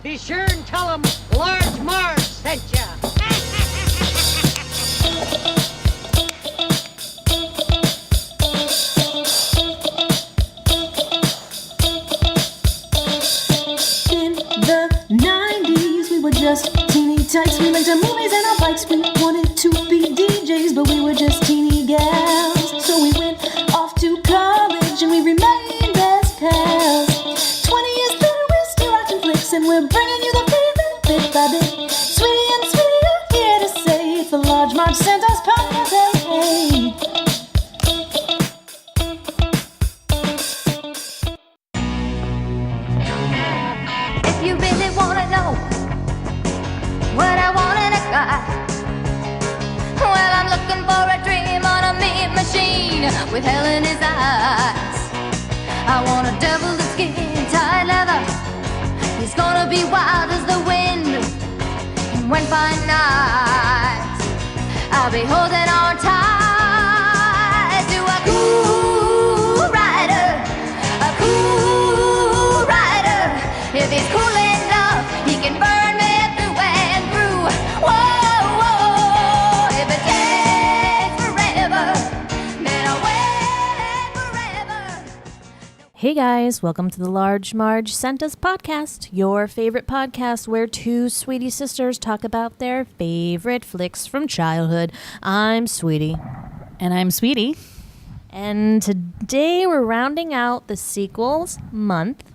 Be sure and tell them Large Marge sent ya. In the 90s, we were just teeny tykes. We rented movies and our bikes. We wanted to be DJs, but we were just teeny gals. So we went off to college and we remained as pals. 20 years later, we're still watching flicks and we're bringing you the favorite bit by bit. Sweetie and Sweetie are here to say it's the Large Marge Santa's podcast. Hey, hey. If you really wanna know what I want in a guy, well, I'm looking for a dream on a meat machine with hell in his eyes. I want a devil in skin, tight leather. He's gonna be wild as the wind. And when fine nights, I'll be holding on tight to a cool rider, a cool rider. If he's cool enough, he can burn me through and through. Whoa, whoa, if it takes forever, then I'll wait forever. Hey guys, welcome to the Large Marge Santa's podcast, your favorite podcast where two sweetie sisters talk about their favorite flicks from childhood. I'm Sweetie. And I'm Sweetie. And today we're rounding out the sequels month.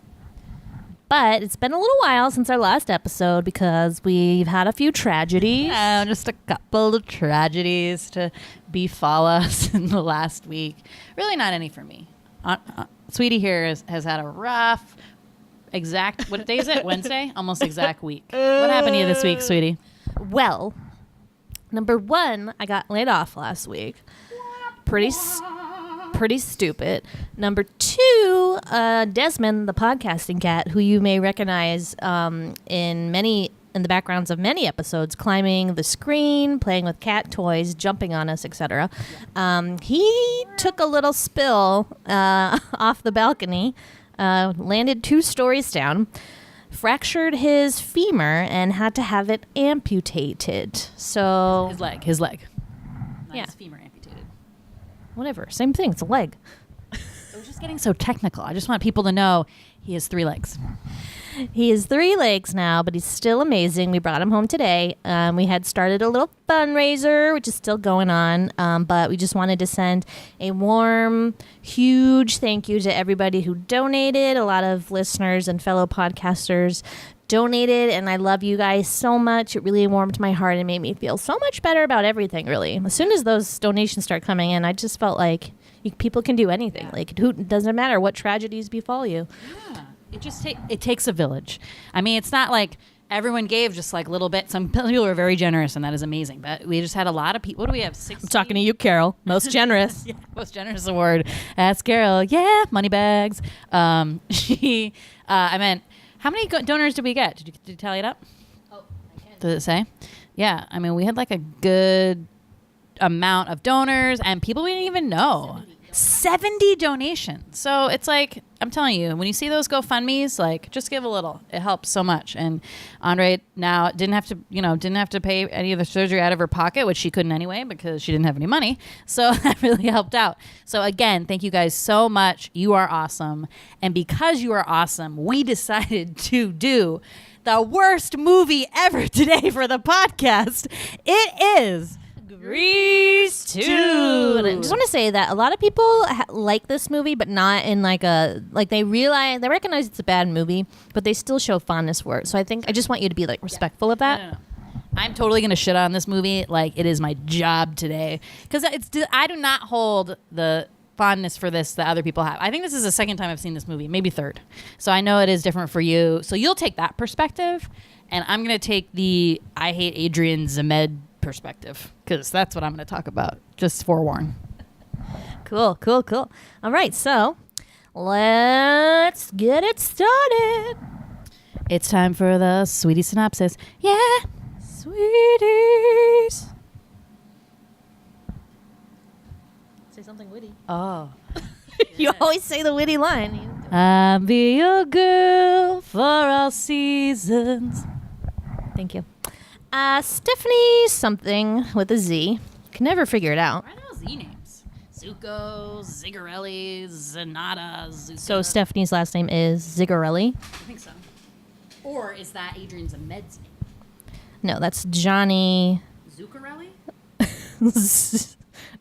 But it's been a little while since our last episode because we've had a few tragedies. Yeah, just a couple of tragedies to befall us in the last week. Really not any for me. Sweetie here has had a rough, what day is it? Wednesday? Almost exact week. What happened to you this week, Sweetie? Well, number one, I got laid off last week. Pretty stupid. Number two, Desmond, the podcasting cat, who you may recognize in the backgrounds of many episodes, climbing the screen, playing with cat toys, jumping on us, etc. He took a little spill off the balcony, landed 2 stories down, fractured his femur, and had to have it amputated. So His leg. Not Yeah. his femur amputated. whatever, same thing. It's a leg. It was just getting so technical. I just want people to know he has 3 legs. He has 3 legs now, but he's still amazing. We brought him home today. We had started a little fundraiser, which is still going on, but we just wanted to send a warm, huge thank you to everybody who donated. A lot of listeners and fellow podcasters donated, and I love you guys so much. It really warmed my heart and made me feel so much better about everything, really. As soon as those donations start coming in, I just felt like people can do anything. Like, it doesn't matter what tragedies befall you. Yeah. It takes a village. I mean, it's not like everyone gave just like a little bit. Some people were very generous, and that is amazing. But we just had a lot of people. What do we have? 60? I'm talking to you, Carol. Most generous. Yeah, most generous award. That's Carol. Yeah, money bags. I meant, how many donors did we get? Did you tally it up? Oh, I can. Does it say? Yeah, I mean, we had like a good amount of donors and people we didn't even know. 70 donations. So it's like, I'm telling you, when you see those GoFundMes, like, just give a little. It helps so much. And Andre now didn't have to pay any of the surgery out of her pocket, which she couldn't anyway because she didn't have any money. So that really helped out. So again, thank you guys so much. You are awesome. And because you are awesome, we decided to do the worst movie ever today for the podcast. It is Grease 2. And I just want to say that a lot of people like this movie, but not in they recognize it's a bad movie, but they still show fondness for it. So I just want you to be like respectful of that. No. I'm totally going to shit on this movie like it is my job today. Because I do not hold the fondness for this that other people have. I think this is the second time I've seen this movie, maybe third. So I know it is different for you. So you'll take that perspective, and I'm going to take the I hate Adrian Zmed perspective, because that's what I'm going to talk about. Just forewarn. Cool. All right, so let's get it started. It's time for the Sweetie synopsis. Yeah, Sweeties. Say something witty. Oh. You always say the witty line. I'll be your girl for all seasons. Thank you. Stephanie something with a Z. Can never figure it out. Why are those Z names? Zuko, Zigarelli, Zanata, Zuko. So Stephanie's last name is Zigarelli. I think so. Or is that Adrian Zmed's name? No, that's Johnny. Zuccarelli?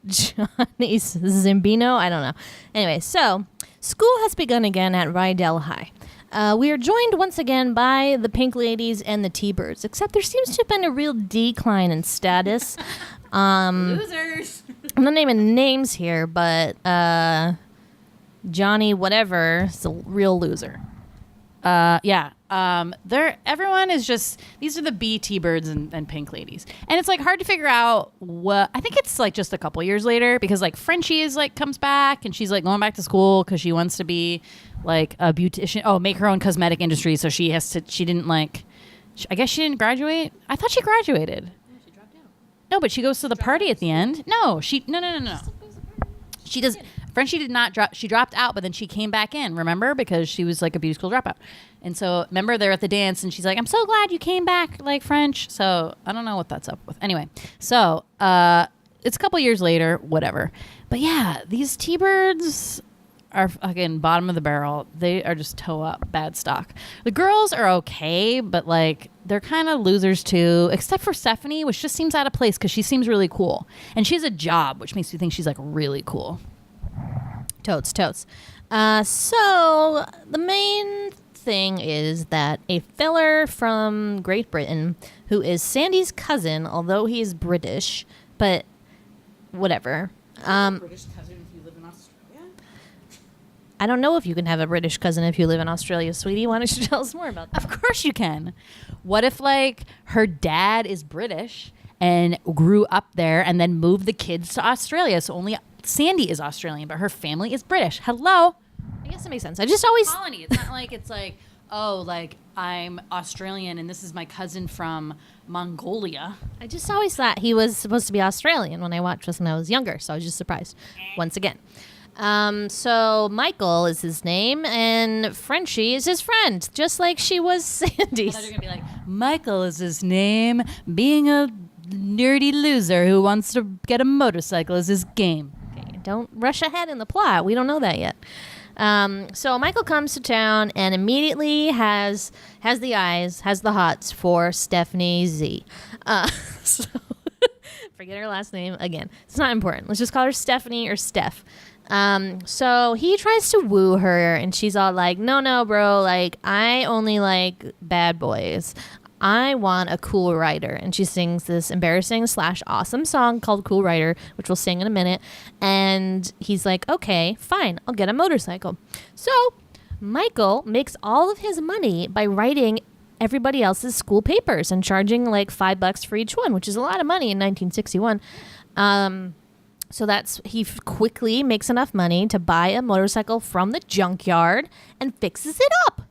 Johnny Zimbino? I don't know. Anyway, so school has begun again at Rydell High. We are joined once again by the Pink Ladies and the T-Birds, except there seems to have been a real decline in status. Losers. I'm not naming names here, but Johnny whatever is a real loser. Yeah. Everyone is just, these are the B T-Birds and Pink Ladies. And it's like hard to figure out what, I think it's like just a couple years later because like Frenchie is like comes back and she's like going back to school because she wants to be like a beautician. Make her own cosmetic industry. So she didn't like, I guess she didn't graduate. I thought she graduated. Yeah, she dropped out. No, but she goes to the party at the end. No. She does. Frenchie did not drop. She dropped out, but then she came back in. Remember, because she was like a beauty school dropout. And so remember, they're at the dance, and she's like, "I'm so glad you came back, like French." So I don't know what that's up with. Anyway, so it's a couple years later, whatever. But yeah, these T-Birds are fucking bottom of the barrel. They are just toe up, bad stock. The girls are okay, but like they're kind of losers too, except for Stephanie, which just seems out of place because she seems really cool, and she has a job, which makes me think she's like really cool. Totes. So the main thing is that a feller from Great Britain who is Sandy's cousin, although he is British, but whatever. British cousin if you live in Australia? I don't know if you can have a British cousin if you live in Australia, sweetie. Why don't you tell us more about that? Of course you can. What if like her dad is British and grew up there and then moved the kids to Australia? So only Sandy is Australian, but her family is British. Hello? I guess it makes sense. I just always... Colony. It's not like it's like, oh, like I'm Australian and this is my cousin from Mongolia. I just always thought he was supposed to be Australian when I watched this when I was younger, so I was just surprised once again. So Michael is his name, and Frenchie is his friend, just like she was Sandy's. I thought you were going to be like, Michael is his name, being a nerdy loser who wants to get a motorcycle is his game. Okay, don't rush ahead in the plot. We don't know that yet. So Michael comes to town and immediately has the eyes, has the hots for Stephanie Z. So forget her last name again. It's not important. Let's just call her Stephanie or Steph. So he tries to woo her and she's all like, no, bro. Like, I only like bad boys. I want a cool rider. And she sings this embarrassing / awesome song called Cool Rider, which we'll sing in a minute. And he's like, okay, fine, I'll get a motorcycle. So Michael makes all of his money by writing everybody else's school papers and charging like $5 for each one, which is a lot of money in 1961. So he quickly makes enough money to buy a motorcycle from the junkyard and fixes it up.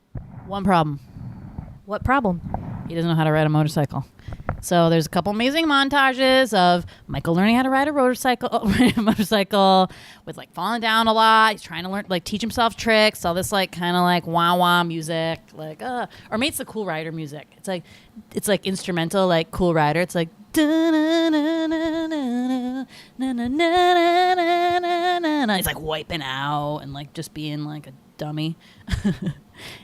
One problem. What problem? He doesn't know how to ride a motorcycle. So there's a couple amazing montages of Michael learning how to ride a motorcycle with like falling down a lot. He's trying to learn, like teach himself tricks. All this like kind of like wah wah music, like or maybe it's the Cool Rider music. It's like instrumental, like Cool Rider. It's like he's like wiping out and like just being like a dummy.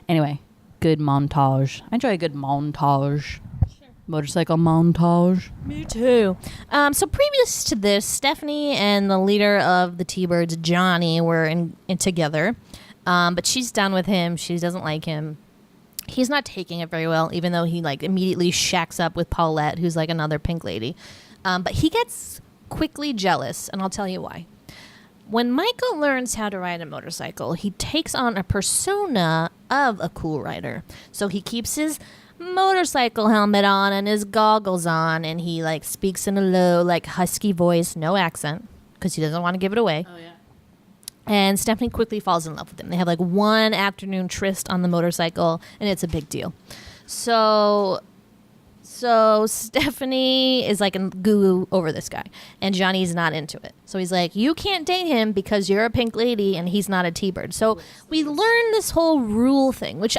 Anyway. Good montage. I enjoy a good montage. Sure. Motorcycle montage. Me too. So previous to this, Stephanie and the leader of the T-Birds, Johnny, were in together. But she's done with him. She doesn't like him. He's not taking it very well, even though he like immediately shacks up with Paulette, who's like another pink lady. But he gets quickly jealous, and I'll tell you why. When Michael learns how to ride a motorcycle, he takes on a persona of a cool rider. So he keeps his motorcycle helmet on and his goggles on, and he like speaks in a low, like husky voice, no accent, because he doesn't want to give it away. Oh yeah. And Stephanie quickly falls in love with him. They have like one afternoon tryst on the motorcycle, and it's a big deal. So So Stephanie is like a goo over this guy, and Johnny's not into it. So he's like, you can't date him because you're a pink lady and he's not a T-bird. So we learn this whole rule thing, which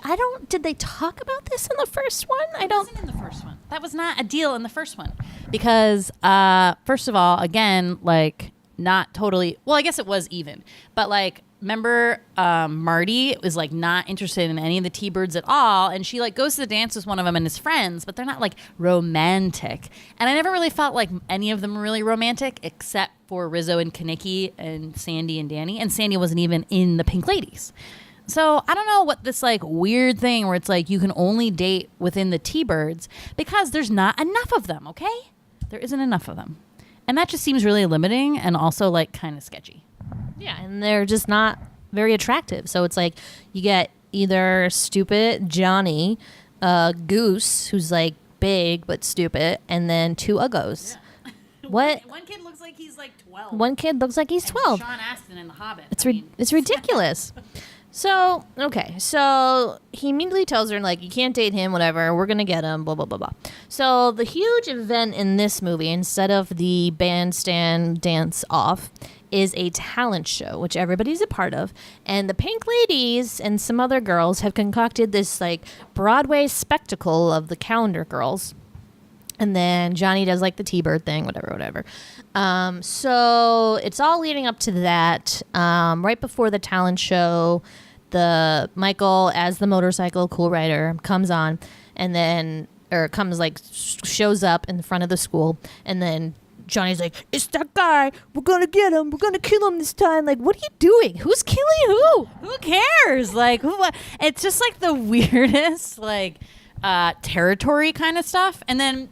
did they talk about this in the first one? It wasn't in the first one. That was not a deal in the first one. Because, first of all, again, like, not totally, well, I guess it was even. But, like, remember Marty was like not interested in any of the T-birds at all, and she like goes to the dance with one of them and his friends, but they're not like romantic. And I never really felt like any of them were really romantic except for Rizzo and Kaneki and Sandy and Danny, and Sandy wasn't even in the Pink Ladies. So I don't know what this like weird thing where it's like you can only date within the T-birds because there's not enough of them. Okay, there isn't enough of them, and that just seems really limiting and also like kind of sketchy. Yeah, and they're just not very attractive. So it's like you get either stupid Johnny, Goose, who's like big but stupid, and then two uggos. Yeah. What? One kid looks like he's like 12. One kid looks like he's 12. Sean Astin in The Hobbit. It's ridiculous. So, okay. So he immediately tells her, like, you can't date him, whatever. We're going to get him, blah, blah, blah, blah. So the huge event in this movie, instead of the bandstand dance off, is a talent show, which everybody's a part of. And the Pink Ladies and some other girls have concocted this, like, Broadway spectacle of the Calendar Girls. And then Johnny does, like, the T-bird thing, whatever. So it's all leading up to that. Right before the talent show, the Michael, as the motorcycle cool rider, comes on, and then, or comes, like, shows up in front of the school, and then Johnny's like, it's that guy. We're going to get him. We're going to kill him this time. Like, what are you doing? Who's killing who? Who cares? Like, who? It's just, like, the weirdest, like, territory kind of stuff. And then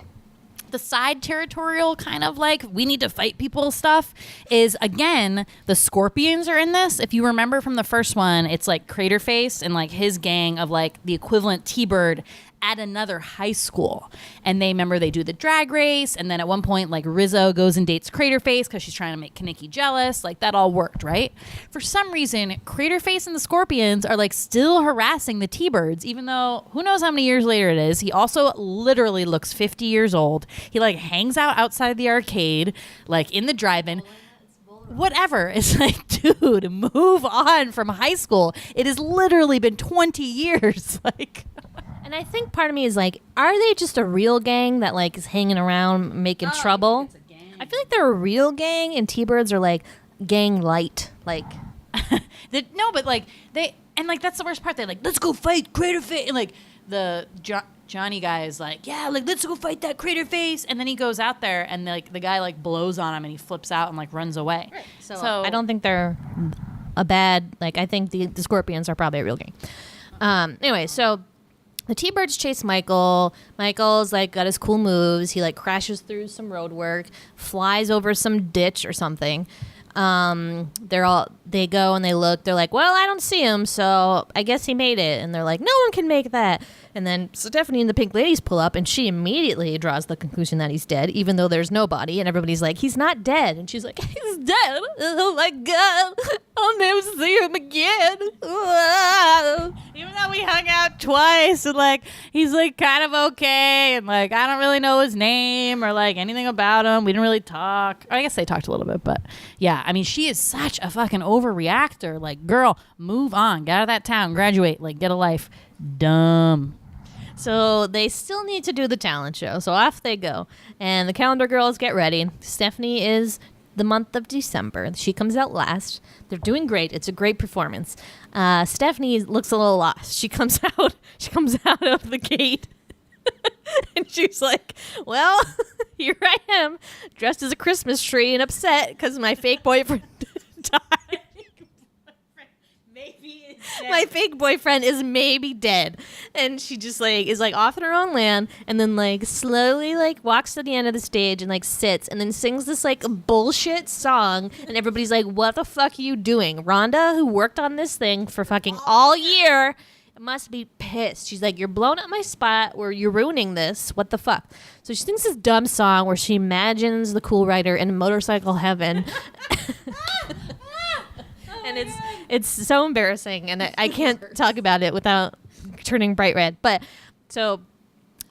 the side territorial kind of, like, we need to fight people stuff is, again, the Scorpions are in this. If you remember from the first one, it's, like, Craterface and, like, his gang of, like, the equivalent T-bird at another high school. And they do the drag race, and then at one point, like, Rizzo goes and dates Craterface because she's trying to make Kaneki jealous. Like, that all worked, right? For some reason, Craterface and the Scorpions are, like, still harassing the T-birds, even though who knows how many years later it is. He also literally looks 50 years old. He, like, hangs out outside the arcade, like, in the drive-in. Whatever. It's like, dude, move on from high school. It has literally been 20 years. Like... And I think part of me is like, are they just a real gang that like is hanging around making trouble? I feel like they're a real gang, and T-birds are like gang light. Like, no, but like they, and like that's the worst part. They're like, let's go fight Craterface, and like the Johnny guy is like, yeah, like let's go fight that Craterface, and then he goes out there, and like the guy like blows on him, and he flips out and like runs away. Right. So I don't think they're a bad. Like, I think the Scorpions are probably a real gang. Anyway, so the T-birds chase Michael. Michael's like got his cool moves. He like crashes through some road work, flies over some ditch or something. They go and they look. They're like, well, I don't see him, so I guess he made it. And they're like, no one can make that. And then Stephanie and the Pink Ladies pull up, and she immediately draws the conclusion that he's dead, even though there's nobody. And everybody's like, he's not dead. And she's like, he's dead. Oh my God, I'll never see him again. Even though we hung out twice, and like he's like kind of okay, and like I don't really know his name or like anything about him. We didn't really talk. Or I guess they talked a little bit, but yeah, I mean, she is such a fucking overreactor. Like, girl, move on, get out of that town, graduate, like get a life. Dumb. So they still need to do the talent show. So off they go. And the Calendar Girls get ready. Stephanie is the month of December. She comes out last. They're doing great. It's a great performance. Stephanie looks a little lost. She comes out of the gate. And she's like, well, here I am, dressed as a Christmas tree and upset because my fake boyfriend died. My fake boyfriend is maybe dead. And she just like is like off in her own land, and then like slowly like walks to the end of the stage and like sits and then sings this like bullshit song, and everybody's like, what the fuck are you doing? Rhonda, who worked on this thing for fucking all year, must be pissed. She's like, you're blowing up my spot, or you're ruining this. What the fuck? So she sings this dumb song where she imagines the cool rider in motorcycle heaven. And it's so embarrassing, and I can't talk about it without turning bright red. But so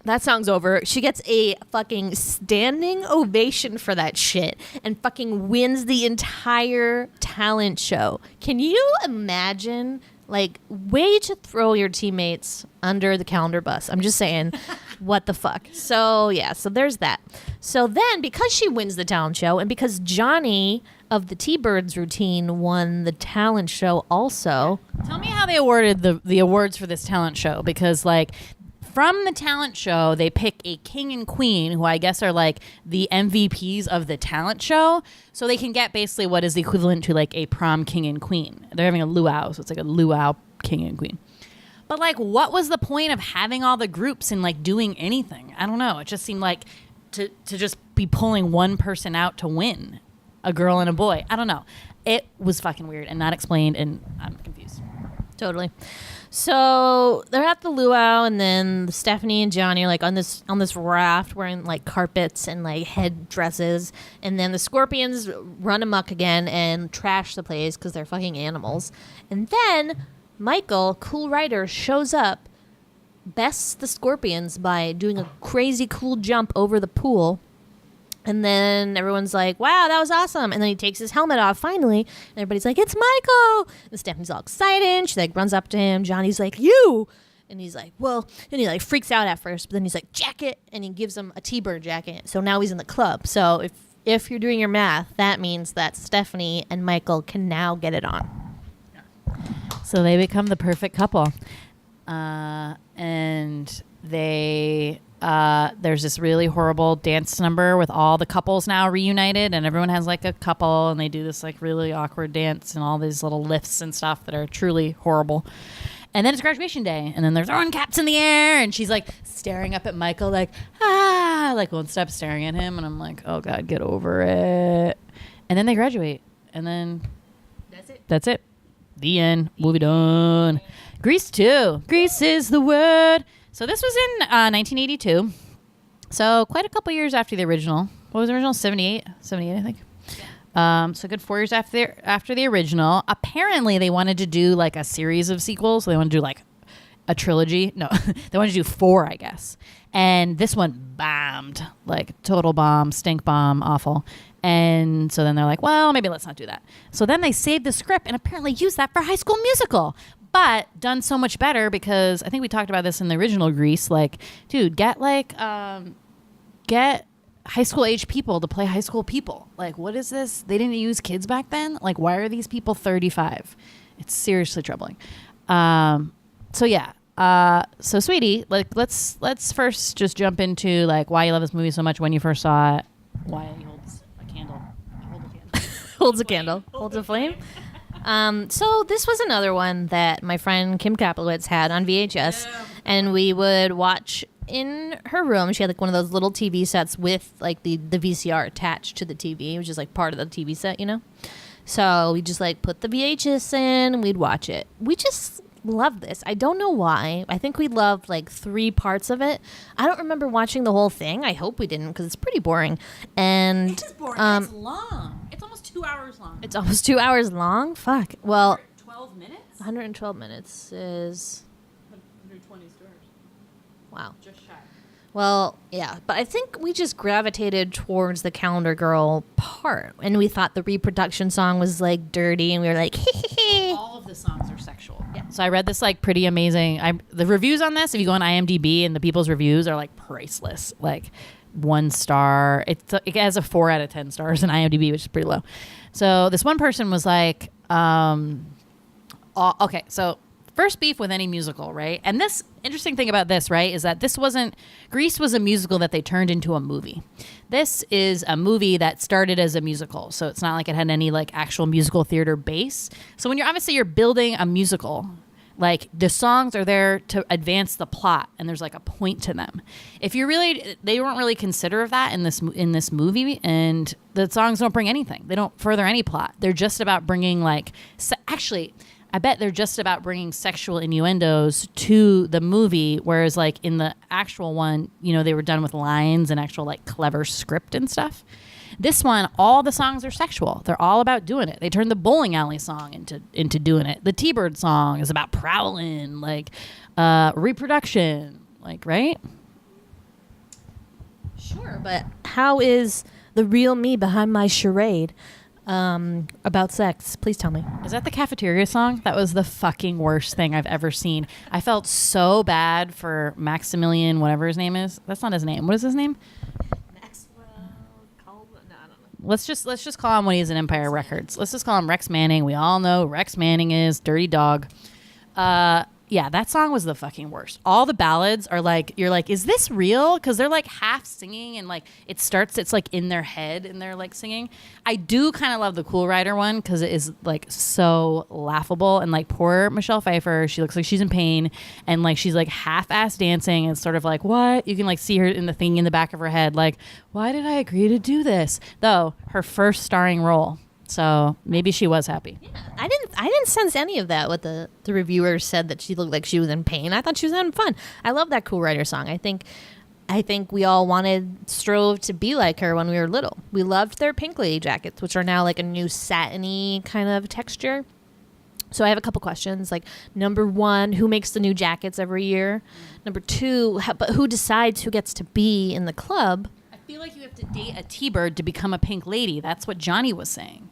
that song's over. She gets a fucking standing ovation for that shit and fucking wins the entire talent show. Can you imagine? Like, way to throw your teammates under the calendar bus. I'm just saying, what the fuck? So, yeah, so there's that. So then, because she wins the talent show, and because Johnny of the T-Birds routine won the talent show also. Tell me how they awarded the awards for this talent show, because, like, from the talent show, they pick a king and queen, who I guess are like the MVPs of the talent show. So they can get basically what is the equivalent to like a prom king and queen. They're having a luau, so it's like a luau king and queen. But like, what was the point of having all the groups and like doing anything? I don't know. It just seemed like to just be pulling one person out to win, a girl and a boy. I don't know. It was fucking weird and not explained, and I'm confused. Totally. So they're at the luau, and then Stephanie and Johnny are like on this raft wearing like carpets and like head dresses, and then the Scorpions run amok again and trash the place because they're fucking animals. And then Michael, cool writer, shows up, bests the Scorpions by doing a crazy cool jump over the pool. And then everyone's like, wow, that was awesome. And then he takes his helmet off finally. And everybody's like, it's Michael. And Stephanie's all excited. She like runs up to him. Johnny's like, you. And he's like, well, and he like freaks out at first. But then he's like, jacket. And he gives him a T-Bird jacket. So now he's in the club. So if you're doing your math, that means that Stephanie and Michael can now get it on. So they become the perfect couple. And they... there's this really horrible dance number with all the couples now reunited, and everyone has like a couple, and they do this like really awkward dance and all these little lifts and stuff that are truly horrible. And then it's graduation day, and then they're throwing caps in the air, and she's like staring up at Michael like, like won't stop staring at him, and I'm like, oh God, get over it. And then they graduate, and then that's it. The end. Movie done. Grease 2. Grease is the word. So this was in 1982. So quite a couple years after the original. What was the original? 78, I think. Yeah. So good 4 years after the original. Apparently they wanted to do like a series of sequels. So they wanted to do like a trilogy. No, they wanted to do 4, I guess. And this one bombed. Like total bomb, stink bomb, awful. And so then they're like, well, maybe let's not do that. So then they saved the script and apparently used that for High School Musical. But done so much better because I think we talked about this in the original Grease. Like, dude, get high school age people to play high school people. Like, what is this? They didn't use kids back then. Like, why are these people 35? It's seriously troubling. So yeah. So sweetie, like let's first just jump into like why you love this movie so much, when you first saw it, why he holds a candle. Holds a candle. Holds a flame. So this was another one that my friend Kim Kaplowitz had on VHS, and we would watch in her room. She had like one of those little TV sets with like the VCR attached to the TV, which is like part of the TV set, you know? So we just like put the VHS in and we'd watch it. We just loved this. I don't know why. I think we loved like 3 parts of it. I don't remember watching the whole thing. I hope we didn't because it's pretty boring. And It is boring. It's long. It's almost 2 hours long. It's almost 2 hours long? Fuck. Well, 12 minutes? 112 minutes is... 120 stars. Wow. Just shy. Well, yeah, but I think we just gravitated towards the Calendar Girl part, and we thought the reproduction song was like dirty, and we were like, All of the songs are sexual. Yeah. So I read this like pretty amazing. The reviews on this, if you go on IMDb, and the people's reviews are like priceless. Like 1 star. It has a 4 out of 10 stars in IMDb, which is pretty low. So this one person was like, okay, so first beef with any musical, right? And this interesting thing about this, right, is that Grease was a musical that they turned into a movie. This is a movie that started as a musical, so it's not like it had any like actual musical theater base. So when you're building a musical, like the songs are there to advance the plot, and there's like a point to them. They weren't really considerate of that in this movie, and the songs don't bring anything. They don't further any plot. They're just about bringing like I bet they're just about bringing sexual innuendos to the movie, whereas like in the actual one, you know, they were done with lines and actual like clever script and stuff. This one, all the songs are sexual. They're all about doing it. They turned the bowling alley song into doing it. The T-Bird song is about prowling, like reproduction, like, right? more, but how is the real me behind my charade about sex? Please tell me. Is that the cafeteria song? That was the fucking worst thing I've ever seen. I felt so bad for Maximilian, whatever his name is. That's not his name. What is his name? Let's just call him when he's in Empire Records. Let's just call him Rex Manning. We all know Rex Manning is Dirty Dog. Yeah, that song was the fucking worst. All the ballads are like, you're like, is this real? Because they're like half singing and like it's like in their head and they're like singing. I do kind of love the Cool Rider one because it is like so laughable and like poor Michelle Pfeiffer. She looks like she's in pain and like she's like half-ass dancing and sort of like, what? You can like see her in the thing in the back of her head like, why did I agree to do this? Though her first starring role. So maybe she was happy. Yeah, I didn't sense any of that. What the reviewers said that she looked like she was in pain. I thought she was having fun. I love that Cool Rider song. I think we all strove to be like her when we were little. We loved their pink lady jackets, which are now like a new satiny kind of texture. So I have a couple questions. Like, number one, who makes the new jackets every year? Number two, but who decides who gets to be in the club? I feel like you have to date a T-Bird to become a pink lady. That's what Johnny was saying.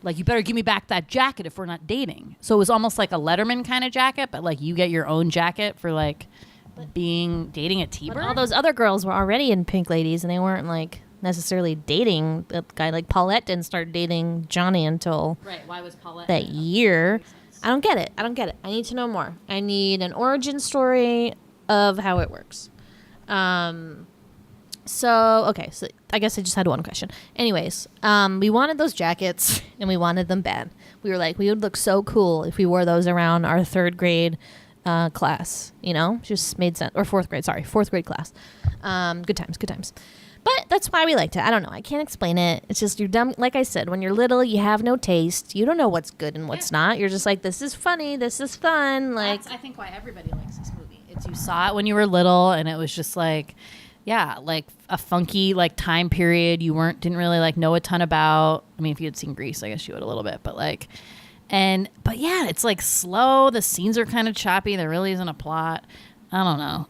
Like, you better give me back that jacket if we're not dating. So it was almost like a Letterman kind of jacket, but like you get your own jacket for like dating a T-Bird. But all those other girls were already in pink ladies, and they weren't like necessarily dating. A guy like Paulette didn't start dating Johnny until Why was Paulette that year. I don't get it. I need to know more. I need an origin story of how it works. So I guess I just had one question. Anyways, we wanted those jackets and we wanted them bad. We were like, we would look so cool if we wore those around our third grade class, just made sense. Or fourth grade class. Good times. But that's why we liked it. I don't know. I can't explain it. It's just you're dumb. Like I said, when you're little, you have no taste. You don't know what's good and what's not. You're just like, this is funny. This is fun. Like, that's, I think, why everybody likes this movie. It's you saw it when you were little and it was just like, yeah, like a funky like time period you didn't really like know a ton about. I mean, if you had seen Grease, I guess you would a little bit, but yeah, it's like slow. The scenes are kind of choppy. There really isn't a plot. I don't know.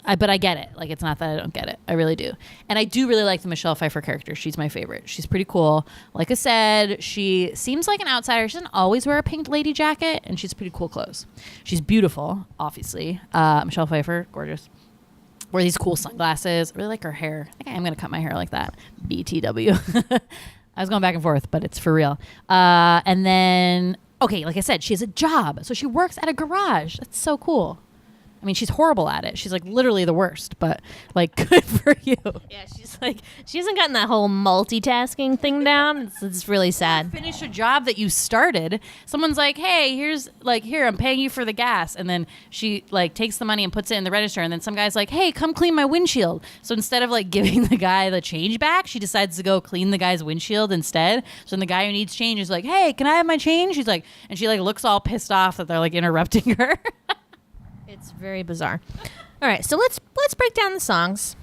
But I get it. Like, it's not that I don't get it. I really do. And I do really like the Michelle Pfeiffer character. She's my favorite. She's pretty cool. Like I said, she seems like an outsider. She doesn't always wear a pink lady jacket, and she's pretty cool clothes. She's beautiful, obviously. Michelle Pfeiffer, gorgeous. Wear these cool sunglasses. I really like her hair. I think I am going to cut my hair like that. BTW. I was going back and forth, but it's for real. And then, okay, like I said, she has a job. So she works at a garage. That's so cool. I mean, she's horrible at it. She's like literally the worst, but like, good for you. Yeah, she's like, she hasn't gotten that whole multitasking thing down. It's really sad. Finish a job that you started. Someone's like, hey, here, I'm paying you for the gas. And then she like takes the money and puts it in the register. And then some guy's like, hey, come clean my windshield. So instead of like giving the guy the change back, she decides to go clean the guy's windshield instead. So then the guy who needs change is like, hey, can I have my change? She's like, and she like looks all pissed off that they're like interrupting her. It's very bizarre. All right, so let's break down the songs.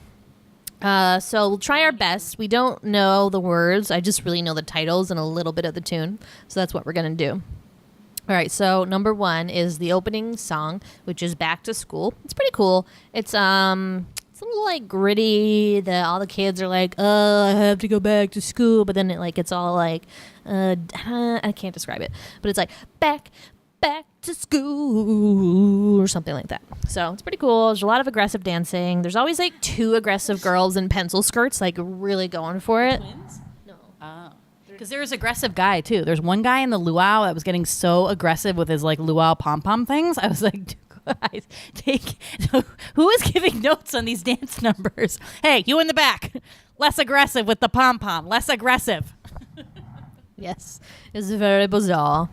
So we'll try our best. We don't know the words. I just really know the titles and a little bit of the tune. So that's what we're going to do. All right, so number one is the opening song, which is Back to School. It's pretty cool. It's a little like gritty. All the kids are like, I have to go back to school. But then it's all like, I can't describe it. But it's like, back to school or something like that. So it's pretty cool. There's a lot of aggressive dancing. There's always like two aggressive girls in pencil skirts, like really going for it. Twins? No. Oh. Because there's aggressive guy too. There's one guy in the luau that was getting so aggressive with his like luau pom-pom things. I was like, guys, who is giving notes on these dance numbers? Hey, you in the back. Less aggressive with the pom-pom. Less aggressive. Yes. It's very bizarre.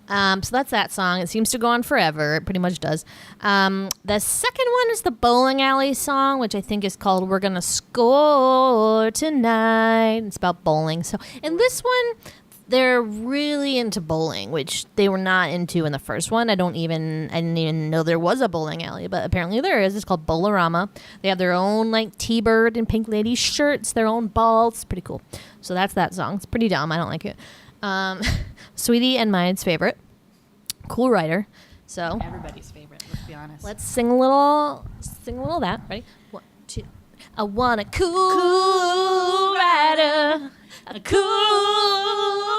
So that's that song. It seems to go on forever. It pretty much does. The second one is the bowling alley song, which I think is called We're Gonna Score Tonight. It's about bowling. So in this one, they're really into bowling, which they were not into in the first one. I didn't even know there was a bowling alley, but apparently there is. It's called Bowlerama. They have their own like T-Bird and Pink Lady shirts, their own balls. It's pretty cool. So that's that song. It's pretty dumb. I don't like it. Sweetie and mine's favorite, Cool Rider. So everybody's favorite. Let's be honest. let's sing a little of that. Ready? 1, 2. I want a cool rider. A cool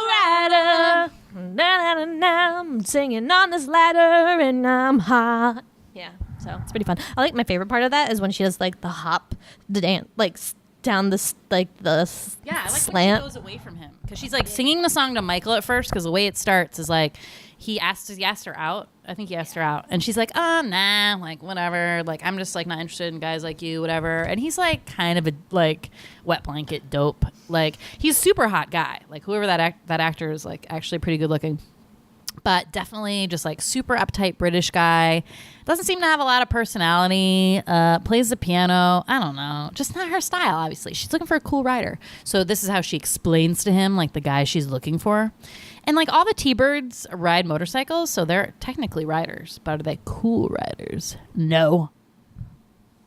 rider. Na, na, na, na. I'm singing on this ladder and I'm hot. Yeah, so it's pretty fun. I like my favorite part of that is when she does like the hop, the dance, like down the Yeah, I like slant. when she goes away from him because she's like singing the song to Michael at first because the way it starts is like he asked her out. I think he asked her out, and she's like, "Oh, nah, like whatever. Like I'm just like not interested in guys like you, whatever." And he's like kind of a like wet blanket dope. Like he's a super hot guy. Like whoever that actor is, like actually pretty good looking. But definitely just like super uptight British guy. Doesn't seem to have a lot of personality. Plays the piano. I don't know. Just not her style, obviously. She's looking for a cool rider. So this is how she explains to him like the guy she's looking for. And like all the T-Birds ride motorcycles, so they're technically riders. But are they cool riders? No.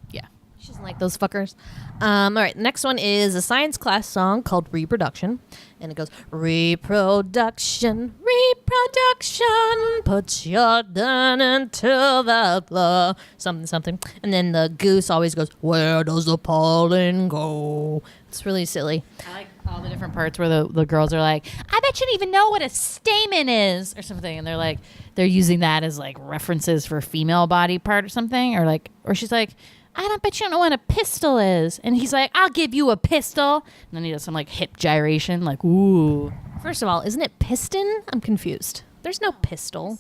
Yeah. She doesn't like those fuckers. All right, the next one is a science class song called Reproduction. And it goes, reproduction, reproduction, put your gun into the floor, something, something. And then the goose always goes, where does the pollen go? It's really silly. I like all the different parts where the girls are like, I bet you don't even know what a stamen is or something. And they're like, they're using that as like references for female body part or something. Or she's like, I don't bet you don't know what a pistol is. And he's like, I'll give you a pistol. And then he does some like hip gyration, like, ooh. First of all, isn't it piston? I'm confused. There's no pistol.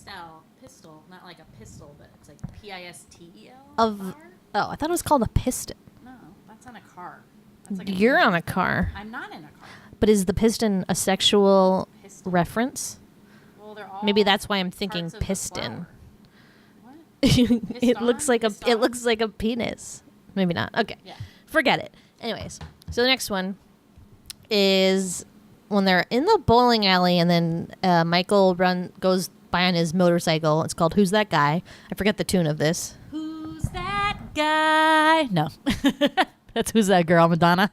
Pistol, not like a pistol, but it's like P-I-S-T-E-L. I thought it was called a piston. No, that's on a car. That's like You're on a car. I'm not in a car. But is the piston a sexual reference? Well, they're all Maybe that's why I'm thinking parts of the piston. flower. What? It looks like Piston? it looks like a penis. Maybe not. Okay. Yeah. Forget it. Anyways, so the next one is when they're in the bowling alley and then Michael goes by on his motorcycle. It's called Who's That Guy? I forget the tune of this. Who's that guy? No. That's Who's That Girl, Madonna.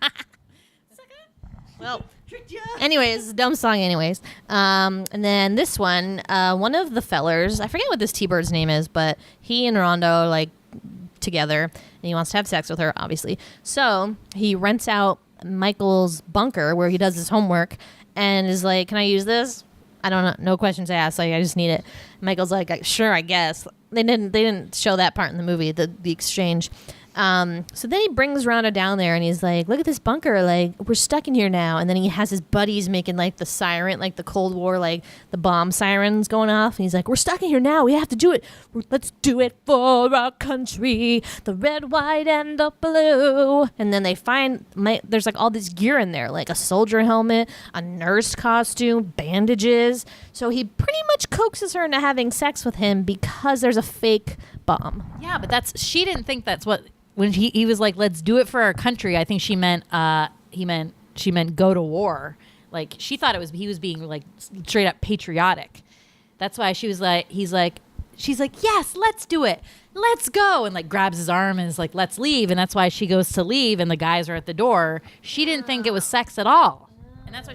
Well, anyways, dumb song anyways. And then this one of the fellers, I forget what this T-Bird's name is, but he and Rondo are like together and he wants to have sex with her, obviously. So he rents out Michael's bunker where he does his homework and is like, can I use this? I don't know. No questions asked. Like, I just need it. Michael's like, sure, I guess. They didn't show that part in the movie, the exchange. So then he brings Rhonda down there and he's like, look at this bunker, like we're stuck in here now. And then he has his buddies making like the siren, like the Cold War, like the bomb sirens going off. And he's like, we're stuck in here now. We have to do it. Let's do it for our country. The red, white, and the blue. And then they find, there's like all this gear in there, like a soldier helmet, a nurse costume, bandages. So he pretty much coaxes her into having sex with him because there's a fake bomb. Yeah, but she didn't think that's what, when he was like, let's do it for our country, I think she meant go to war. Like she thought he was being like straight up patriotic. That's why she's like, yes, let's do it. Let's go. And like grabs his arm and is like, let's leave. And that's why she goes to leave and the guys are at the door. She didn't think it was sex at all. And that's why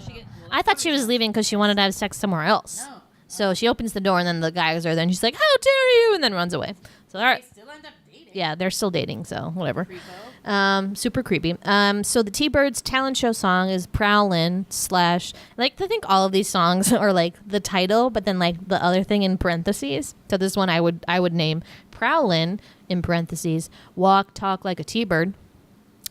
I thought she was leaving because she wanted to have sex somewhere else. No. So she opens the door and then the guys are there and she's like, how dare you? And then runs away. So all right. They still end up dating. Yeah, they're still dating, so whatever. Super creepy. So the T-Birds talent show song is Prowlin / I like to think all of these songs are like the title, but then like the other thing in parentheses. So this one I would name Prowlin in parentheses, walk, talk like a T-Bird.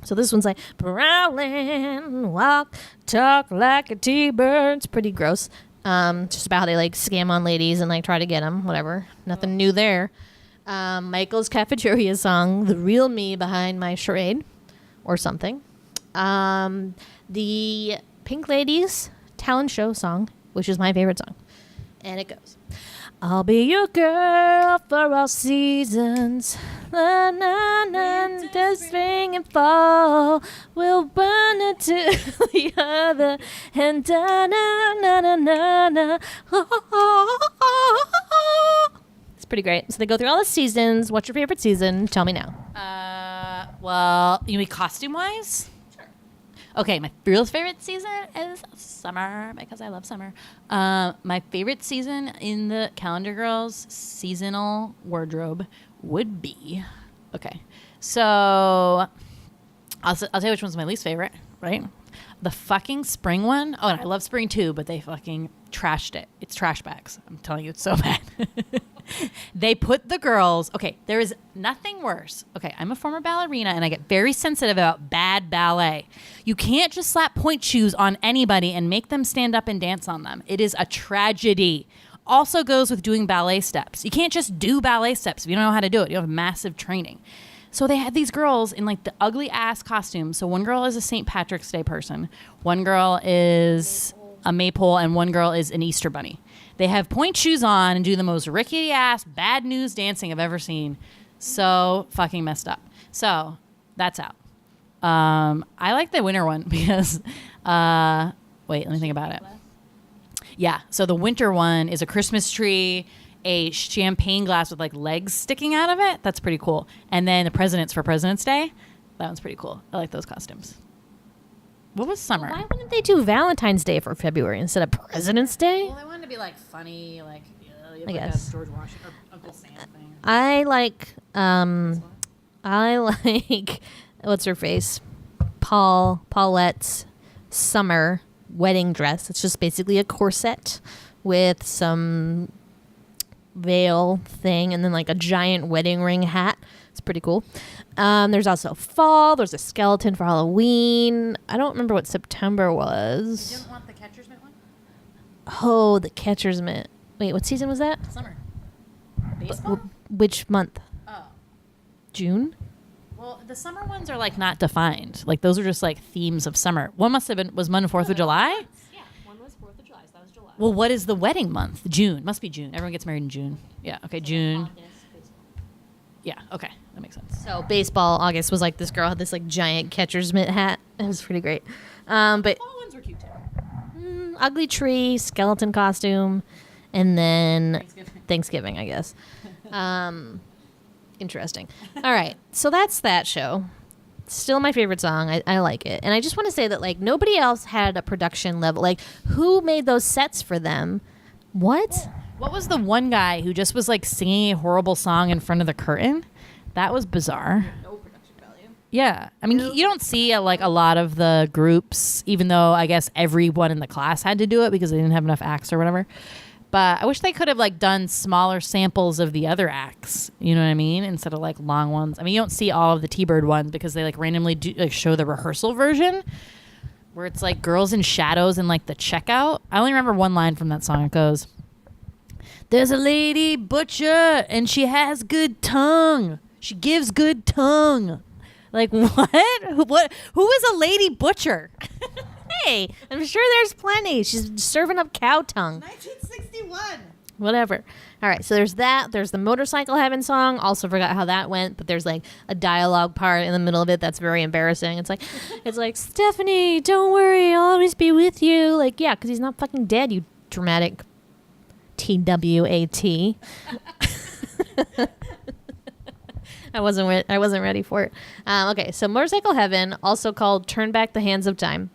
So this one's like, prowlin', walk, talk like a T-Bird. It's pretty gross. Just about how they like scam on ladies and like try to get them, whatever. Nothing new there. Michael's Cafeteria song, The Real Me Behind My Charade, or something. The Pink Ladies talent show song, which is my favorite song. And it goes, I'll be your girl for all seasons. Na, na, na, the spring and fall. We'll burn it to the other. And da, na, na, na, na, na. It's pretty great. So they go through all the seasons. What's your favorite season? Tell me now. Well, you mean costume-wise? Sure. Okay, my real favorite season is summer because I love summer. My favorite season in the Calendar Girls seasonal wardrobe would be... Okay, so I'll tell you which one's my least favorite, right? The fucking spring one. Oh, and I love spring too, but they fucking trashed it. It's trash bags. I'm telling you, it's so bad. They put the girls. Okay, there is nothing worse. Okay, I'm a former ballerina and I get very sensitive about bad ballet. You can't just slap point shoes on anybody and make them stand up and dance on them. It is a tragedy. Also goes with doing ballet steps. You can't just do ballet steps if you don't know how to do it. You have massive training. So they had these girls in like the ugly ass costumes. So one girl is a St. Patrick's Day person. One girl is a maypole and one girl is an Easter bunny. They have point shoes on and do the most rickety ass bad news dancing I've ever seen. So fucking messed up. So that's out. I like the winter one because, wait, let me think about it. Yeah. So the winter one is a Christmas tree, a champagne glass with like legs sticking out of it. That's pretty cool. And then the presidents for President's Day. That one's pretty cool. I like those costumes. What was summer? Why wouldn't they do Valentine's Day for February instead of President's Day? Well, they wanted to be like funny, like, I guess. a George Washington or Uncle Sam thing. I like what's her face? Paulette's summer wedding dress. It's just basically a corset with some veil thing and then like a giant wedding ring hat. It's pretty cool. There's also fall. There's a skeleton for Halloween. I don't remember what September was. You didn't want the catcher's mitt one? Oh, the catcher's mitt. Wait, what season was that? Summer. Baseball? Which month? Oh. June? Well, the summer ones are like not defined. Like those are just like themes of summer. One must have been, was one 4th of July? Yeah, one was 4th of July, so that was July. Well, what is the wedding month? June. Must be June. Everyone gets married in June. Yeah, okay, June. Yeah, okay. That makes sense. So baseball, August was like this girl had this like giant catcher's mitt hat. It was pretty great. But Fall ones were cute too. ugly tree, skeleton costume, and then Thanksgiving I guess. Interesting. All right. So that's that show. Still my favorite song. I like it. And I just want to say that like nobody else had a production level. Like who made those sets for them? What? What was the one guy who just was like singing a horrible song in front of the curtain? That was bizarre. No production value. Yeah. I mean, you don't see like a lot of the groups, even though I guess everyone in the class had to do it because they didn't have enough acts or whatever. But I wish they could have like done smaller samples of the other acts. You know what I mean? Instead of like long ones. I mean, you don't see all of the T-Bird ones because they like randomly do like show the rehearsal version where it's like girls in shadows and like the checkout. I only remember one line from that song. It goes, "There's a lady butcher and she has good tongue. She gives good tongue." Like what? What? Who is a lady butcher? Hey, I'm sure there's plenty. She's serving up cow tongue. 1961. Whatever. All right, so there's that. There's the Motorcycle Heaven song. Also forgot how that went, but there's like a dialogue part in the middle of it that's very embarrassing. It's like Stephanie, don't worry, I'll always be with you. Like, yeah, because he's not fucking dead, you dramatic TWAT. I wasn't ready for it. Okay, so Motorcycle Heaven, also called Turn Back the Hands of Time.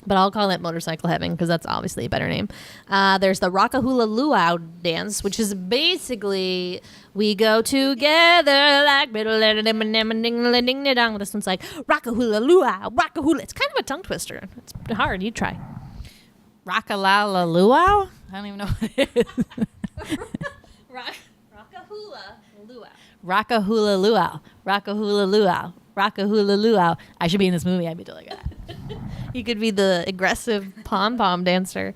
But I'll call it Motorcycle Heaven because that's obviously a better name. There's the Rockahula Luau dance, which is basically we go together like this one's like Rockahula Luau, Rockahula. It's kind of a tongue twister. It's hard. You try. Rockalala Luau? I don't even know what it is. Rockahula Luau. Rockahula Luau. Rockahula Luau. Rockahula Luau. I should be in this movie. I'd be doing that. You could be the aggressive pom-pom dancer.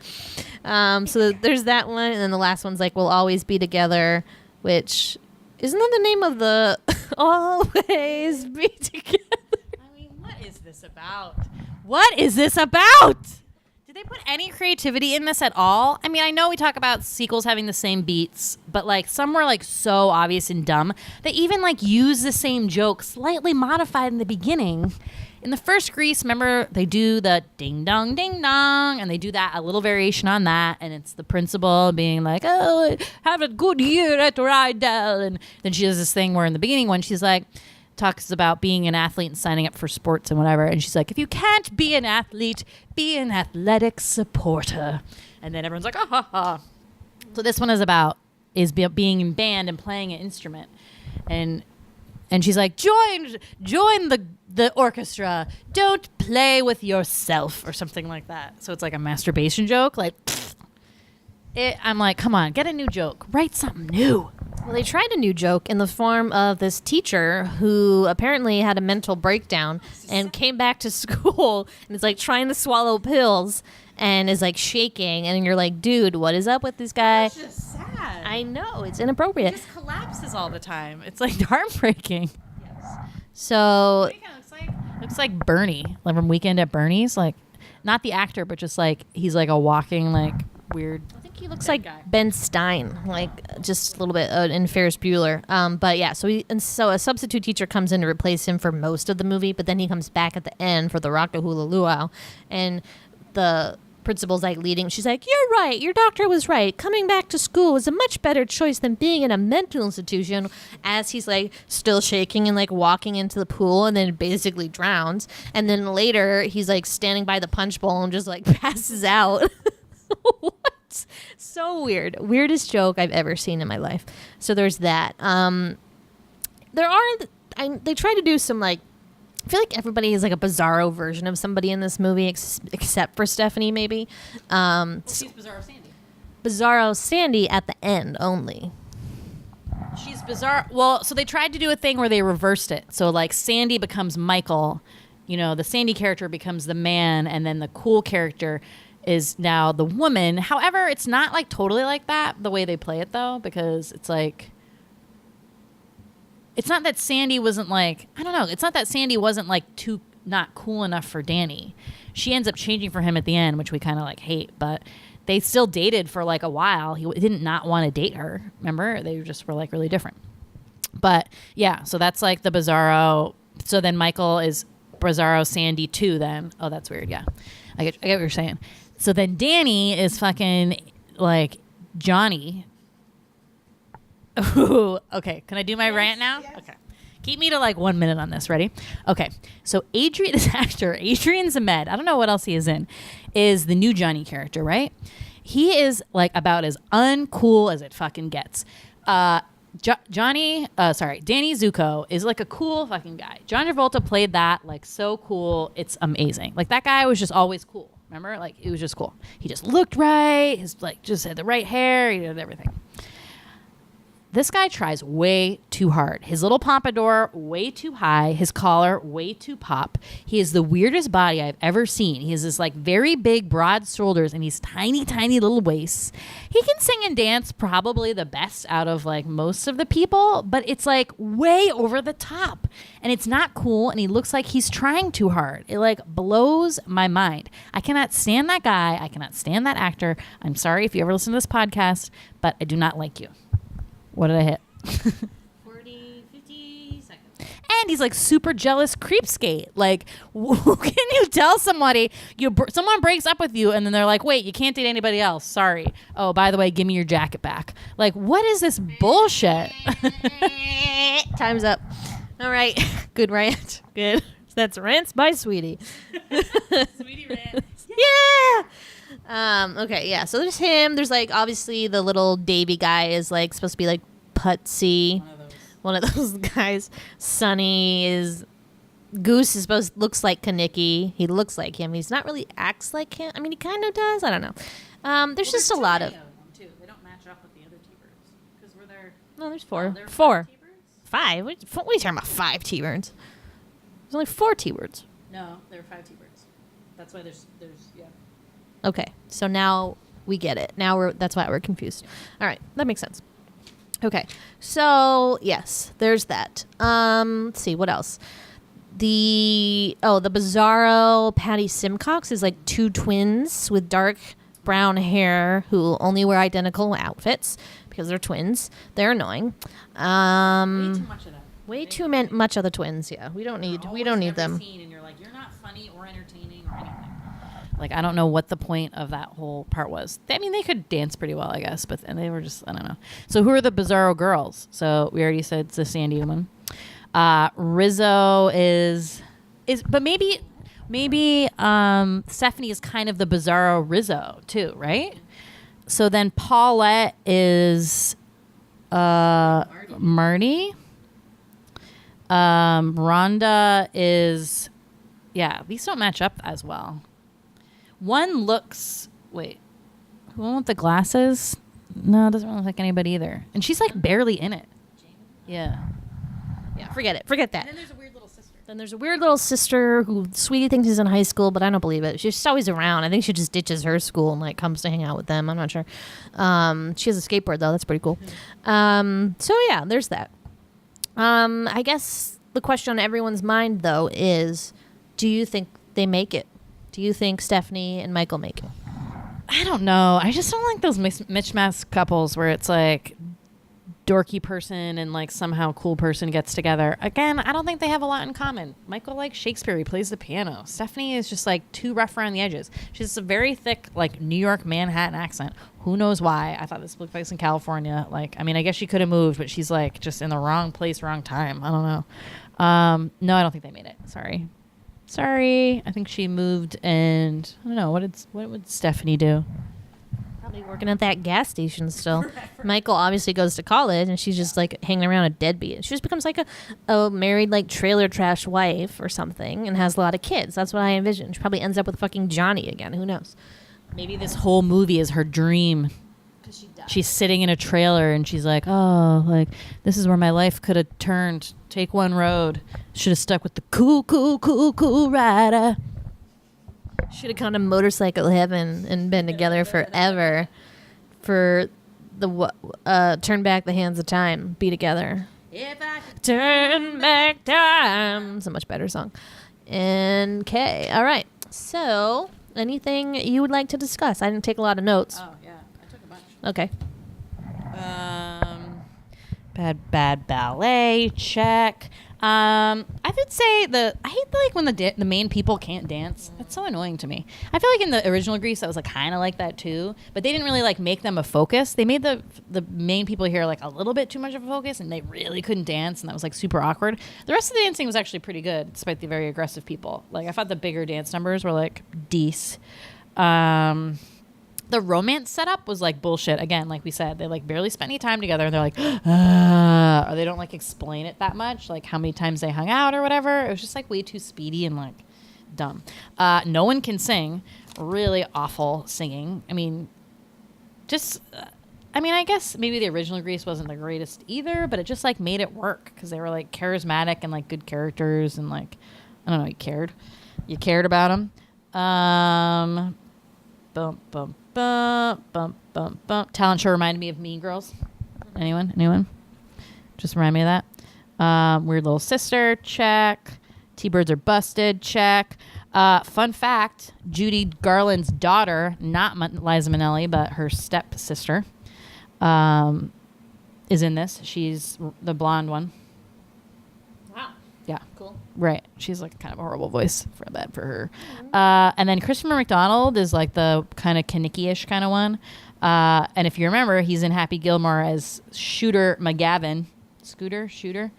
So there's that one. And then the last one's like, We'll Always Be Together, which isn't that the name of the Always Be Together? I mean, what is this about? What is this about? Did they put any creativity in this at all? I mean, I know we talk about sequels having the same beats, but like some were like so obvious and dumb. They even like use the same joke slightly modified in the beginning. In the first Grease, remember, they do the ding dong, and they do that, a little variation on that, and it's the principal being like, oh, have a good year at Rydell. And then she does this thing where in the beginning when she's like, talks about being an athlete and signing up for sports and whatever, and she's like, if you can't be an athlete, be an athletic supporter. And then everyone's like, ah, ha, ha. So this one is about being in band and playing an instrument. And And she's like, join the orchestra. Don't play with yourself or something like that. So it's like a masturbation joke. Like, I'm like, come on, get a new joke. Write something new. Well, they tried a new joke in the form of this teacher who apparently had a mental breakdown and came back to school and is like trying to swallow pills and is like shaking. And you're like, dude, what is up with this guy? It's just sad. I know, it's inappropriate. He just collapses all the time. It's like heartbreaking. So Looks like Bernie, like from Weekend at Bernie's. Like, not the actor, but just like he's like a walking like weird. I think he looks like Ben Stein, like just a little bit in Ferris Bueller. But yeah, so a substitute teacher comes in to replace him for most of the movie, but then he comes back at the end for the Rock a Hula Luau, and the principal's like leading. She's like, "You're right. Your doctor was right. Coming back to school was a much better choice than being in a mental institution." As he's like still shaking and like walking into the pool and then basically drowns, and then later he's like standing by the punch bowl and just like passes out. What? So weird. Weirdest joke I've ever seen in my life. So there's that. They try to do some like, I feel like everybody is like a bizarro version of somebody in this movie except for Stephanie maybe. She's Bizarro Sandy. Bizarro Sandy at the end only. She's bizarre. Well, so they tried to do a thing where they reversed it. So like Sandy becomes Michael, you know, the Sandy character becomes the man, and then the cool character is now the woman. However, it's not like totally like that the way they play it though, because it's like, it's not that Sandy wasn't like, I don't know, it's not that Sandy wasn't like too not cool enough for Danny. She ends up changing for him at the end, which we kind of like hate, but they still dated for like a while. He didn't not want to date her. Remember? They just were like really different. But yeah, so that's like the Bizarro. So then Michael is Bizarro Sandy too then. Oh, that's weird. Yeah. I get what you're saying. So then Danny is fucking like Johnny. Ooh, okay. Can I do my rant now? Yes. Okay. Keep me to like 1 minute on this. Ready? Okay. So this actor, Adrian Zmed, I don't know what else he is in, is the new Johnny character, right? He is like about as uncool as it fucking gets. Danny Zuko is like a cool fucking guy. John Travolta played that like so cool. It's amazing. Like that guy was just always cool. Remember? Like it was just cool. He just looked right. His like just had the right hair. He did everything. This guy tries way too hard. His little pompadour, way too high. His collar, way too pop. He has the weirdest body I've ever seen. He has this like very big, broad shoulders and he's tiny, tiny little waists. He can sing and dance probably the best out of like most of the people, but it's like way over the top. And it's not cool and he looks like he's trying too hard. It like blows my mind. I cannot stand that guy. I cannot stand that actor. I'm sorry if you ever listen to this podcast, but I do not like you. What did I hit? 40, 50 seconds. And he's like super jealous creepskate. Like, can you tell somebody, someone breaks up with you and then they're like, wait, you can't date anybody else. Sorry. Oh, by the way, give me your jacket back. Like, what is this bullshit? Time's up. All right. Good rant. Good. That's Rants by Sweetie. Sweetie rant. Yeah. Okay, yeah. So there's him. There's like obviously the little Davy guy is like supposed to be like Putsy. One of those guys. Sonny is Goose is looks like Kaneki. He looks like him. He's not really acts like him. I mean, he kind of does. I don't know. There's just a lot of. Them too. They don't match up with the other T-birds because we're there. No, there's four. There are Four. 5 T-birds? 5. What are you talking about? 5 T-birds. There's only 4 T-birds. No, there are 5 T-birds. That's why there's yeah. Okay, so now we get it. That's why we're confused. All right, that makes sense. Okay, so yes, there's that. Let's see what else. The Bizarro Patty Simcox is like 2 twins with dark brown hair who only wear identical outfits because they're twins. They're annoying. Way too much of them. Way too much of the twins. Yeah, we don't need them. Scene and you're like, you're not funny or entertaining or anything. Like, I don't know what the point of that whole part was. I mean, they could dance pretty well, I guess, but and they were just, I don't know. So who are the Bizarro girls? So we already said it's the Sandy woman. Rizzo is, but maybe Stephanie is kind of the Bizarro Rizzo too, right? So then Paulette is Marty. Rhonda is, yeah, these don't match up as well. One looks, wait, the one with the glasses? No, it doesn't really look like anybody either. And she's like barely in it. Yeah. Yeah, forget it. Forget that. And then there's a weird little sister who Sweetie thinks is in high school, but I don't believe it. She's just always around. I think she just ditches her school and like comes to hang out with them. I'm not sure. She has a skateboard though. That's pretty cool. So yeah, there's that. I guess the question on everyone's mind though is, do you think they make it? Do you think Stephanie and Michael make it? I don't know. I just don't like those mismatched couples where it's like dorky person and like somehow cool person gets together. Again, I don't think they have a lot in common. Michael likes Shakespeare. He plays the piano. Stephanie is just like too rough around the edges. She has a very thick like New York Manhattan accent. Who knows why? I thought this took place in California. Like, I mean, I guess she could have moved, but she's like just in the wrong place, wrong time. I don't know. No, I don't think they made it. Sorry. I think she moved and I don't know. What would Stephanie do? Probably working at that gas station still. Michael obviously goes to college and she's just like hanging around a deadbeat. She just becomes like a married like trailer trash wife or something and has a lot of kids. That's what I envision. She probably ends up with fucking Johnny again. Who knows? Maybe this whole movie is her dream. She's sitting in a trailer and she's like, oh, like this is where my life could have turned. Take one road. Should have stuck with the cool rider. Should have gone to motorcycle heaven and been together forever. For the turn back the hands of time, be together. If I could turn back time. It's a much better song. And okay, all right. So, anything you would like to discuss? I didn't take a lot of notes. Oh yeah, I took a bunch. Okay. Bad ballet, check. I would say I hate like when the main people can't dance. That's so annoying to me. I feel like in the original Grease that was like kind of like that too, but they didn't really like make them a focus. They made the main people here like a little bit too much of a focus, and they really couldn't dance, and that was like super awkward. The rest of the dancing was actually pretty good, despite the very aggressive people. Like I thought the bigger dance numbers were like decent. The romance setup was like bullshit. Again, like we said, they like barely spent any time together. And they're like, or they don't like explain it that much, like how many times they hung out or whatever. It was just like way too speedy and like dumb. No one can sing. Really awful singing. I mean, I guess maybe the original Grease wasn't the greatest either, but it just like made it work because they were like charismatic and like good characters and like, I don't know, you cared about them. Talent show reminded me of Mean Girls. Anyone? Just remind me of that. Weird Little Sister, check. T-Birds Are Busted, check. Fun fact, Judy Garland's daughter, not Liza Minnelli, but her stepsister, is in this. She's the blonde one. Wow. Yeah. Cool. Right. She's like kind of a horrible voice. Feel bad for her. And then Christopher McDonald is like the kind of Kaneki-ish kind of one. And if you remember, he's in Happy Gilmore as Shooter McGavin. Shooter.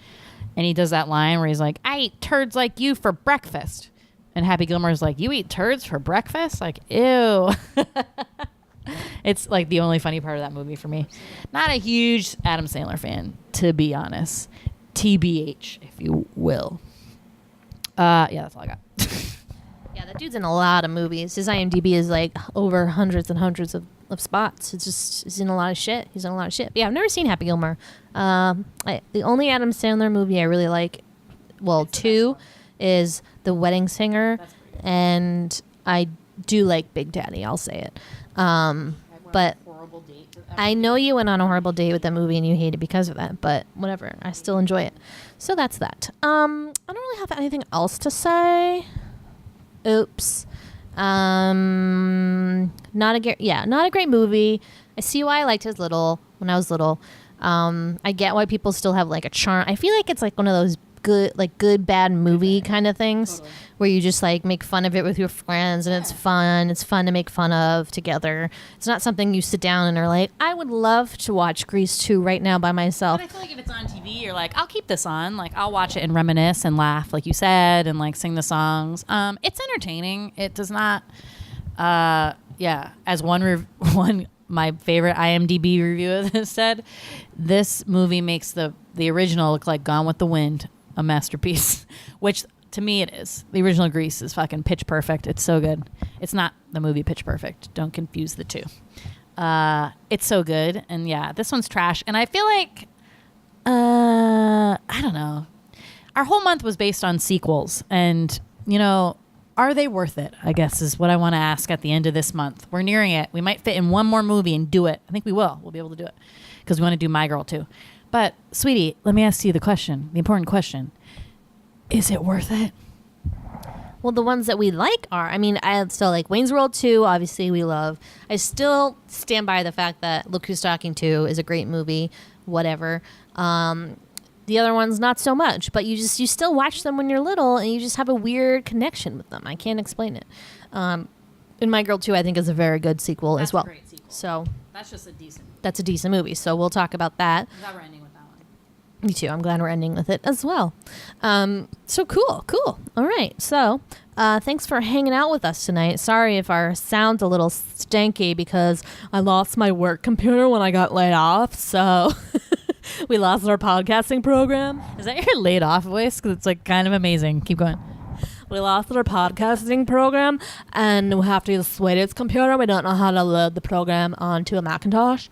And he does that line where he's like, I eat turds like you for breakfast. And Happy Gilmore's like, you eat turds for breakfast? Like, ew. It's like the only funny part of that movie for me. Not a huge Adam Sandler fan, to be honest. TBH, if you will. Yeah, that's all I got. Yeah, that dude's in a lot of movies. His IMDb is like over hundreds and hundreds of spots. He's in a lot of shit. Yeah, I've never seen Happy Gilmore. The only Adam Sandler movie I really like, two, is The Wedding Singer, and I do like Big Daddy. I'll say it. But I know you went on a horrible date with that movie and you hate it because of that, but whatever. I still enjoy it. So that's that. I don't really have anything else to say. Oops. Not a great movie. I see why I liked it when I was little. I get why people still have like a charm. I feel like it's like one of those good bad movie kind of things, totally, where you just like make fun of it with your friends and it's fun to make fun of together. It's not something you sit down and are like, I would love to watch Grease 2 right now by myself. But I feel like if it's on TV, you're like, I'll keep this on, like I'll watch it and reminisce and laugh like you said and like sing the songs. It's entertaining. It does not as one my favorite IMDb review of this said, this movie makes the original look like Gone with the Wind. a masterpiece, which to me it is. The original Grease is fucking pitch perfect. It's so good. It's not the movie Pitch Perfect. Don't confuse the two. It's so good. And yeah, this one's trash. And I feel like, I don't know. Our whole month was based on sequels. And, are they worth it? I guess is what I want to ask at the end of this month. We're nearing it. We might fit in one more movie and do it. I think we will. We'll be able to do it because we want to do My Girl too. But, sweetie, let me ask you the important question. Is it worth it? Well, the ones that we like are, I still like Wayne's World 2, obviously we love. I still stand by the fact that Look Who's Talking 2 is a great movie, whatever. The other ones, not so much, but you still watch them when you're little and you just have a weird connection with them. I can't explain it. And My Girl 2, I think, is a very good sequel as well. That's a great sequel. So That's just a decent movie. That's a decent movie, so we'll talk about that. I'm glad we're ending with that one. Me too. I'm glad we're ending with it as well. So cool. All right. So thanks for hanging out with us tonight. Sorry if our sound's a little stanky because I lost my work computer when I got laid off. So we lost our podcasting program. Is that your laid off voice? Because it's like kind of amazing. Keep going. We lost our podcasting program and we have to use Swedish computer. We don't know how to load the program onto a Macintosh.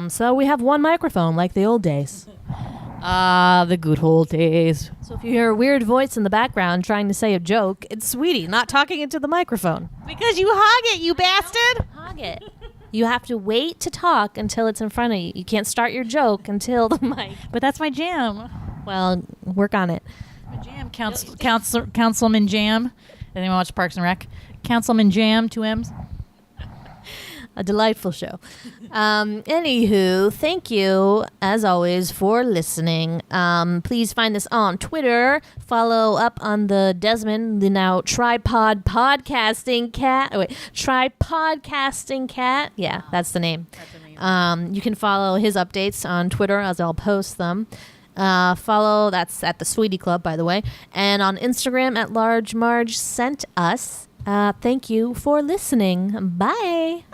So we have one microphone like the old days. The good old days. So if you hear a weird voice in the background trying to say a joke, it's Sweetie not talking into the microphone. Because you hog it, you bastard. Hog it. You have to wait to talk until it's in front of you. You can't start your joke until the mic. But that's my jam. Well, work on it. My jam, Councilman Jam. Anyone watch Parks and Rec? Councilman Jam, 2 M's. A delightful show. Anywho, thank you, as always, for listening. Please find us on Twitter. Follow up on the Desmond, the now Tripod Podcasting Cat. Tripodcasting Cat. Yeah, that's the name. You can follow his updates on Twitter, as I'll post them. That's at the Sweetie Club, by the way. And on Instagram at Large Marge Sent Us. Thank you for listening. Bye.